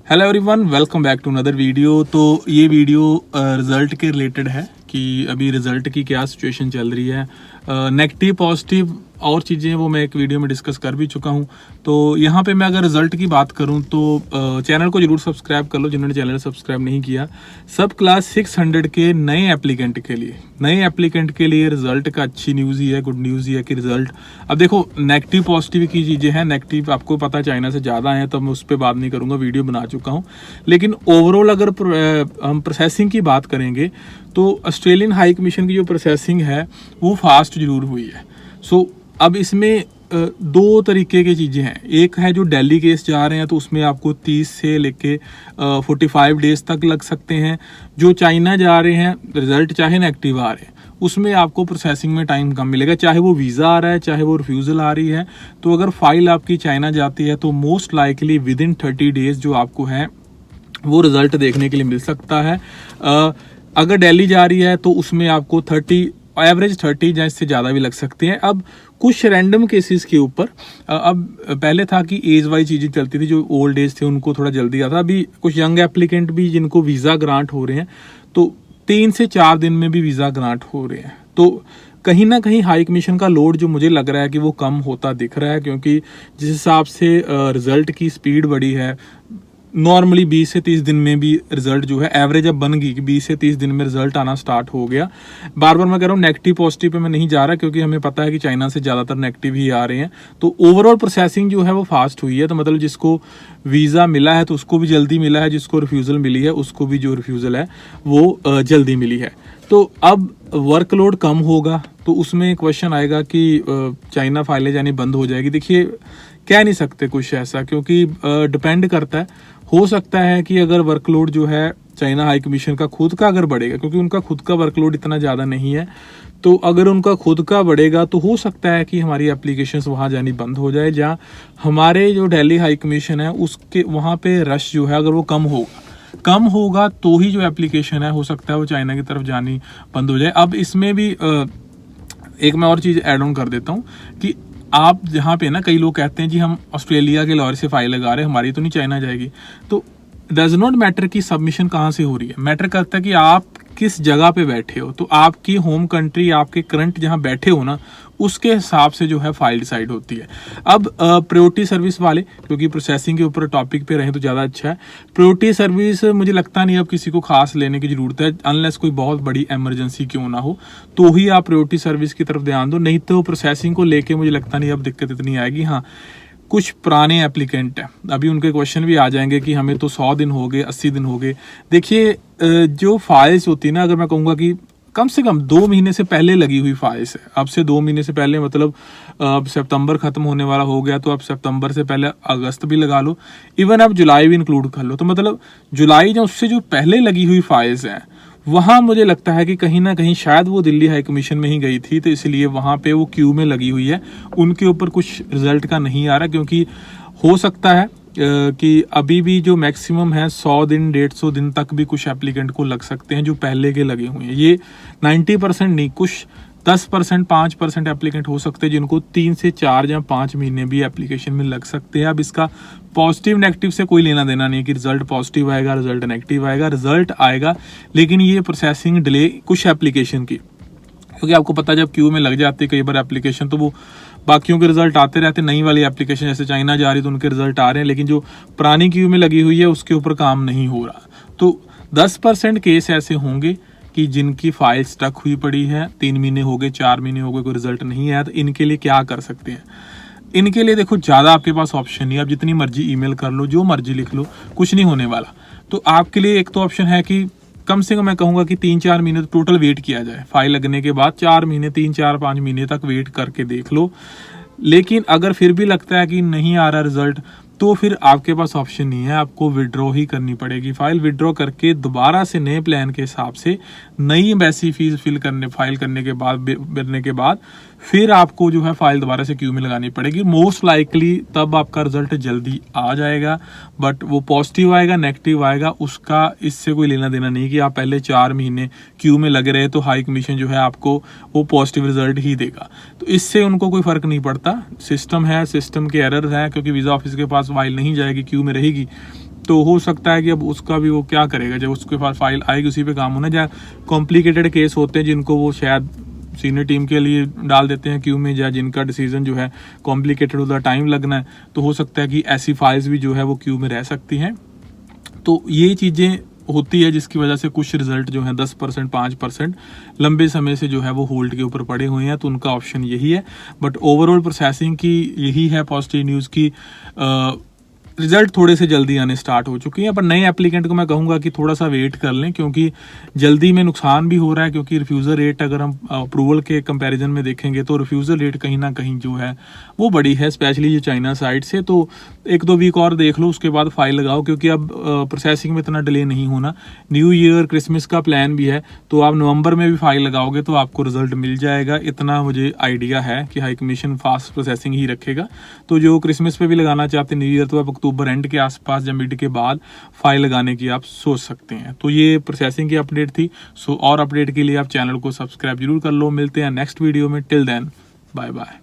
Hello everyone, welcome back to another video. तो ये video result के रिलेटेड है कि अभी रिज़ल्ट की क्या सिचुएशन चल रही है। नेगेटिव पॉजिटिव और चीज़ें वो मैं एक वीडियो में डिस्कस कर भी चुका हूँ। तो यहाँ पे मैं अगर रिज़ल्ट की बात करूँ तो चैनल को जरूर सब्सक्राइब कर लो जिन्होंने चैनल सब्सक्राइब नहीं किया। सब क्लास 600 के नए एप्लीकेंट के लिए रिज़ल्ट का अच्छी न्यूज़ ही है, गुड न्यूज़ ही है कि रिज़ल्ट अब देखो नेगेटिव पॉजिटिव की चीज़ें हैं। नेगेटिव आपको पता चाइना से ज़्यादा है तो मैं उस पर बात नहीं करूँगा, वीडियो बना चुका हूँ। लेकिन ओवरऑल अगर हम प्रोसेसिंग की बात करेंगे तो ऑस्ट्रेलियन हाई कमीशन की जो प्रोसेसिंग है वो फास्ट जरूर हुई है। सो अब इसमें दो तरीके की चीज़ें हैं। एक है जो दिल्ली केस जा रहे हैं तो उसमें आपको 30 से लेके 45 डेज तक लग सकते हैं। जो चाइना जा रहे हैं रिजल्ट चाहे नेगेटिव आ रहे हैं उसमें आपको प्रोसेसिंग में टाइम कम मिलेगा, चाहे वो वीज़ा आ रहा है चाहे वो रिफ्यूज़ल आ रही है। तो अगर फाइल आपकी चाइना जाती है तो most likely with in 30 days जो आपको है वो रिज़ल्ट देखने के लिए मिल सकता है। अगर दिल्ली जा रही है तो उसमें आपको 30 एवरेज 30 या इससे ज़्यादा भी लग सकते हैं। अब कुछ रैंडम केसेस के ऊपर अब पहले था कि एज वाइज चीज़ें चलती थी, जो ओल्ड एज थे उनको थोड़ा जल्दी आता। अभी कुछ यंग एप्लीकेंट भी जिनको वीज़ा ग्रांट हो रहे हैं तो 3 से 4 दिन में भी वीज़ा ग्रांट हो रहे हैं। तो कहीं ना कहीं हाई कमीशन का लोड जो मुझे लग रहा है कि वो कम होता दिख रहा है, क्योंकि जिस हिसाब से रिज़ल्ट की स्पीड बढ़ी है, नॉर्मली 20 से 30 दिन में भी रिजल्ट जो है एवरेज अब बन गई कि 20 से 30 दिन में रिजल्ट आना स्टार्ट हो गया। बार बार मैं कह रहा हूँ नेगेटिव पॉजिटिव पे मैं नहीं जा रहा, क्योंकि हमें पता है कि चाइना से ज़्यादातर नेगेटिव ही आ रहे हैं। तो ओवरऑल प्रोसेसिंग जो है वो फास्ट हुई है। तो मतलब जिसको वीज़ा मिला है तो उसको भी जल्दी मिला है, जिसको रिफ्यूज़ल मिली है उसको भी जो रिफ्यूज़ल है वो जल्दी मिली है। तो अब वर्कलोड कम होगा तो उसमें क्वेश्चन आएगा कि चाइना फाइलें जानी बंद हो जाएगी। देखिए कह नहीं सकते कुछ ऐसा, क्योंकि डिपेंड करता है। हो सकता है कि अगर वर्कलोड जो है चाइना हाई कमीशन का खुद का अगर बढ़ेगा, क्योंकि उनका खुद का वर्कलोड इतना ज़्यादा नहीं है, तो अगर उनका खुद का बढ़ेगा तो हो सकता है कि हमारी एप्लीकेशंस वहाँ जानी बंद हो जाए। जहाँ हमारे जो दिल्ली हाई कमीशन है उसके वहाँ पे रश जो है अगर वो कम होगा तो ही जो एप्लीकेशन है हो सकता है वो चाइना की तरफ जानी बंद हो जाए। अब इसमें भी एक मैं और चीज़ ऐड ऑन कर देता हूँ कि आप जहाँ पे ना कई लोग कहते हैं जी हम ऑस्ट्रेलिया के लॉयर से फाइल लगा रहे हैं, हमारी तो नहीं चाइना जाएगी। तो डज नॉट मैटर कि सबमिशन कहाँ से हो रही है, मैटर करता है कि आप किस जगह पे बैठे हो। तो आपकी होम कंट्री, आपके करंट जहाँ बैठे हो ना, उसके हिसाब से जो है फाइल डिसाइड होती है। अब प्रायोरिटी सर्विस वाले, क्योंकि प्रोसेसिंग के ऊपर टॉपिक पे रहे तो ज़्यादा अच्छा है। प्रायोरिटी सर्विस मुझे लगता नहीं अब किसी को खास लेने की ज़रूरत है, अनलेस कोई बहुत बड़ी इमरजेंसी क्यों ना हो तो ही आप प्रायोरिटी सर्विस की तरफ ध्यान दो, नहीं तो प्रोसेसिंग को लेके मुझे लगता नहीं अब दिक्कत इतनी आएगी। हाँ, कुछ पुराने एप्लीकेंट हैं, अभी उनके क्वेश्चन भी आ जाएंगे कि हमें तो 100 दिन हो गए, 80 दिन हो गए। देखिए जो फाइल्स होती है ना, अगर मैं कहूँगा कि कम से कम 2 महीने से पहले लगी हुई फाइल्स है, अब से 2 महीने से पहले मतलब अब सितंबर खत्म होने वाला हो गया तो अब सितंबर से पहले अगस्त भी लगा लो, इवन अब जुलाई भी इंक्लूड कर लो। तो मतलब जुलाई जो उससे जो पहले लगी हुई फाइल्स हैं वहाँ मुझे लगता है कि कहीं ना कहीं शायद वो दिल्ली हाई कमीशन में ही गई थी, तो इसलिए वहाँ पे वो क्यू में लगी हुई है। उनके ऊपर कुछ रिजल्ट का नहीं आ रहा, क्योंकि हो सकता है कि अभी भी जो मैक्सिमम है 100 दिन 150 दिन तक भी कुछ एप्लीकेंट को लग सकते हैं जो पहले के लगे हुए हैं। ये 90% नहीं, कुछ 10% 5% एप्लीकेंट हो सकते हैं जिनको 3 से 4 या 5 महीने भी एप्लीकेशन में लग सकते हैं। अब इसका पॉजिटिव नेगेटिव से कोई लेना देना नहीं कि रिजल्ट पॉजिटिव आएगा रिजल्ट नेगेटिव आएगा, रिजल्ट आएगा, लेकिन ये प्रोसेसिंग डिले कुछ एप्लीकेशन की, क्योंकि आपको पता है जब क्यू में लग जाती है कई बार एप्लीकेशन तो वो बाकियों के रिजल्ट आते रहते, नई वाली एप्लीकेशन जैसे चाइना जा रही तो उनके रिजल्ट आ रहे हैं, लेकिन जो पुरानी क्यू में लगी हुई है उसके ऊपर काम नहीं हो रहा। तो 10% केस ऐसे होंगे कि जिनकी फाइल स्टक हुई पड़ी है, 3 महीने हो गए 4 महीने हो गए, कोई रिजल्ट नहीं आया। तो इनके लिए क्या कर सकते हैं, इनके लिए देखो ज़्यादा आपके पास ऑप्शन नहीं है। आप जितनी मर्जी ईमेल कर लो, जो मर्जी लिख लो, कुछ नहीं होने वाला। तो आपके लिए एक तो ऑप्शन है कि कम से कम मैं कहूँगा कि 3-4 महीने तो टोटल वेट किया जाए, फाइल लगने के बाद 4 महीने 3-4-5 महीने तक वेट करके देख लो। लेकिन अगर फिर भी लगता है कि नहीं आ रहा रिजल्ट तो फिर आपके पास ऑप्शन नहीं है, आपको विड्रॉ ही करनी पड़ेगी। फाइल विड्रॉ करके दोबारा से नए प्लान के हिसाब से नई एम्बेसी फीस फाइल करने के बाद भरने के बाद फिर आपको जो है फाइल दोबारा से क्यू में लगानी पड़ेगी। मोस्ट लाइकली तब आपका रिजल्ट जल्दी आ जाएगा, बट वो पॉजिटिव आएगा नेगेटिव आएगा उसका इससे कोई लेना देना नहीं कि आप पहले 4 महीने क्यू में लगे रहे तो हाई कमीशन जो है आपको वो पॉजिटिव रिजल्ट ही देगा। तो इससे उनको कोई फर्क नहीं पड़ता, सिस्टम है, सिस्टम के एरर हैं, क्योंकि वीज़ा ऑफिस के पास फाइल नहीं जाएगी, क्यू में रहेगी तो हो सकता है कि अब उसका भी वो क्या करेगा, जब उसके पास फाइल आएगी उसी पे काम होना। या कॉम्प्लिकेटेड केस होते हैं जिनको वो शायद सीनियर टीम के लिए डाल देते हैं क्यू में, या जिनका डिसीजन जो है कॉम्प्लिकेटेड होता है, टाइम लगना है, तो हो सकता है कि ऐसी फाइल्स भी जो है वो क्यू में रह सकती हैं। तो ये चीज़ें होती है जिसकी वजह से कुछ रिजल्ट जो है 10% 5% लंबे समय से जो है वो होल्ड के ऊपर पड़े हुए हैं। तो उनका ऑप्शन यही है। बट ओवरऑल प्रोसेसिंग की यही है पॉजिटिव न्यूज़ की, रिजल्ट थोड़े से जल्दी आने स्टार्ट हो चुके हैं। पर नए एप्लीकेंट को मैं कहूँगा कि थोड़ा सा वेट कर लें, क्योंकि जल्दी में नुकसान भी हो रहा है। क्योंकि रिफ्यूज़ल रेट अगर हम अप्रूवल के कंपैरिजन में देखेंगे तो रिफ्यूज़ल रेट कहीं ना कहीं जो है वो बड़ी है, स्पेशली ये चाइना साइड से। तो 1-2 वीक और देख लो, उसके बाद फाइल लगाओ, क्योंकि अब प्रोसेसिंग में इतना डिले नहीं होना। न्यू ईयर क्रिसमस का प्लान भी है, तो आप नवंबर में भी फाइल लगाओगे तो आपको रिजल्ट मिल जाएगा। इतना मुझे आइडिया है कि हाई कमीशन फास्ट प्रोसेसिंग ही रखेगा। तो जो क्रिसमस पे भी लगाना चाहते हैं न्यू ईयर, तो आप अक्टूबर एंड के आसपास या मिड के बाद फाइल लगाने की आप सोच सकते हैं। तो ये प्रोसेसिंग की अपडेट थी। सो और अपडेट के लिए आप चैनल को सब्सक्राइब जरूर कर लो। मिलते हैं नेक्स्ट वीडियो में। Till then bye bye.